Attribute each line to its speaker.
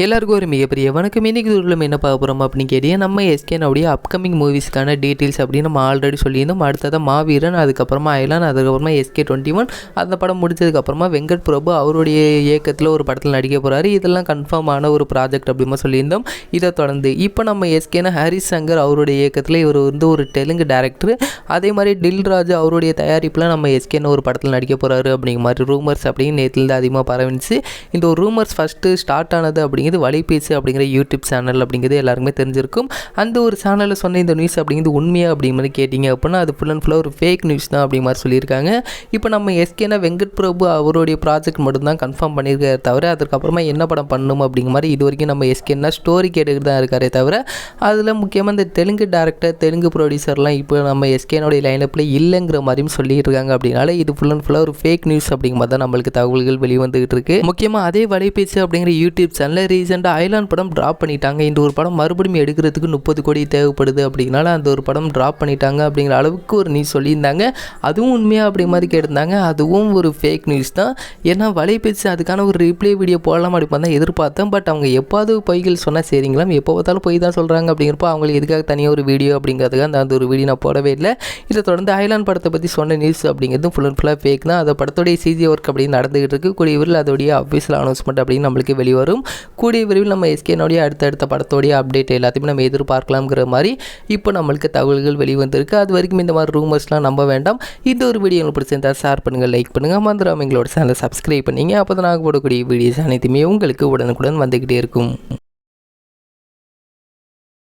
Speaker 1: எல்லாருக்கும் ஒரு மிகப்பெரிய வணக்கம். இன்றைக்கி தூரம் என்ன பார்க்க போகிறோம் அப்படின்னு கேட்டீங்க, நம்ம எஸ்கேனுடைய அப்கமிங் மூவிஸ்க்கான டீட்டெயில்ஸ் அப்படின்னு நம்ம ஆல்ரெடி சொல்லியிருந்தோம். அடுத்ததாக மாவீரன், அதுக்கப்புறமா அயலான், அதுக்கப்புறமா SK21. அந்த படம் முடிச்சதுக்கப்புறமா வெங்கட் பிரபு அவருடைய இயக்கத்தில் ஒரு படத்தில் நடிக்க போகிறாரு. இதெல்லாம் கன்ஃபார்ம் ஆன ஒரு ப்ராஜெக்ட் அப்படிமா சொல்லியிருந்தோம். இதை தொடர்ந்து இப்போ நம்ம எஸ்கேன ஹரிஷ் சங்கர் அவருடைய இயக்கத்தில் இவர் ஒரு தெலுங்கு டேரக்டர். அதே மாதிரி டில்ராஜ் அவருடைய தயாரிப்பில் நம்ம எஸ்கேன ஒரு படத்தில் நடிக்க போகிறாரு அப்படிங்கிற மாதிரி ரூமர்ஸ் அப்படின்னு நேற்றுலேருந்து அதிகமாக பரவிச்சு. இந்த ஒரு ரூமர்ஸ் ஃபஸ்ட்டு ஸ்டார்ட் ஆனது அப்படிங்கிறது வலைபேசி அப்படிங்கிற யூடியூப் சேனல் அப்படிங்கிறது எல்லாருக்குமே தெரிஞ்சிருக்கும். அந்த ஒரு சேனலில் சொன்ன இந்த நியூஸ் அப்படிங்கிறது உண்மையாக அப்படிங்கிற மாதிரி கேட்டிங்க அப்படின்னா அது ஃபுல் அண்ட் ஃபுல்லாக ஒரு ஃபேக் நியூஸ் தான் அப்படிங்கிற மாதிரி சொல்லியிருக்காங்க. இப்போ நம்ம எஸ்கேனா வெங்கட் பிரபு அவருடைய ப்ராஜெக்ட் மட்டும்தான் கன்ஃபார்ம் பண்ணியிருக்காரு தவிர அதுக்கப்புறமா என்ன படம் பண்ணணும் அப்படிங்கிற மாதிரி இது வரைக்கும் நம்ம எஸ்கேனா ஸ்டோரி கேட்டுக்கிட்டு தான் இருக்காரே தவிர அதில் முக்கியமாக இந்த தெலுங்கு டேரக்டர் தெலுங்கு ப்ரொடியூசர்லாம் இப்போ நம்ம எஸ்கேனுடைய லைனப்பில் இல்லைங்கிற மாதிரியும் சொல்லிட்டு இருக்காங்க. அப்படின்னால இது ஃபுல் அண்ட் ஃபுல்லாக ஒரு ஃபேக் நியூஸ் அப்படிங்கிற மாதிரி தான் நம்மளுக்கு தகவல்கள் வெளிவந்துகிட்டு இருக்கு. முக்கியமாக அதே வலைபேசி அப்படிங்கிற யூடியூப் சேனலில் ரீசெண்டாக அயலான் படம் ட்ராப் பண்ணிட்டாங்க. இந்த ஒரு படம் மறுபடியும் எடுக்கிறதுக்கு 30 கோடி தேவைப்படுது அப்படிங்கனால அந்த ஒரு படம் ட்ராப் பண்ணிட்டாங்க அப்படிங்கிற அளவுக்கு ஒரு நியூஸ் சொல்லியிருந்தாங்க. அதுவும் உண்மையாக அப்படி மாதிரி கேட்டிருந்தாங்க. அதுவும் ஒரு ஃபேக் நியூஸ் தான். ஏன்னா வலைபேசி அதுக்கான ஒரு ரிப்ளை வீடியோ போடலாம் அப்படி தான் எதிர்பார்த்தேன். பட் அவங்க எப்போது பொய்கள் சொன்னால் சரிங்களா, எப்போ பார்த்தாலும் பொய் தான் சொல்கிறாங்க அப்படிங்கிறப்ப அவங்களுக்கு எதுக்காக தனியாக ஒரு வீடியோ அப்படிங்கிறதுக்காக அந்த ஒரு வீடியோ நான் போடவே இல்லை. இதை தொடர்ந்து அயலான் படத்தை பற்றி சொன்ன நியூஸ் அப்படிங்கிறது ஃபுல் அண்ட் ஃபுல்லாக ஃபேக் தான். அதை படத்தோடைய CG ஒர்க் அப்படின்னு நடந்துகிட்டு இருக்கு. கூடிய விரைவில் அதோடைய அஃபீஷியல் அனௌன்ஸ்மெண்ட் அப்படின்னு நம்மளுக்கு வெளிவரும். கூடிய விரைவில் நம்ம எஸ்கேனுடைய அடுத்தடுத்த படத்தோடைய அப்டேட் எல்லாத்தையுமே நம்ம எதிர்பார்க்கலாம்ங்கிற மாதிரி இப்போ நம்மளுக்கு தகவல்கள் வெளிவந்திருக்கு. அது வரைக்கும் இந்த மாதிரி ரூமர்ஸ்லாம் நம்ப வேண்டாம். இந்த ஒரு வீடியோ உங்களுக்கு பிடிச்சிருந்தா ஷேர் பண்ணுங்கள், லைக் பண்ணுங்கள், மறந்துடாம எங்களோட சேனலை சப்ஸ்கிரைப் பண்ணிங்க. அப்போ தான் நாங்கள் போடக்கூடிய வீடியோஸ் அனைத்துமே உங்களுக்கு உடனுக்குடன் வந்துக்கிட்டே இருக்கும்.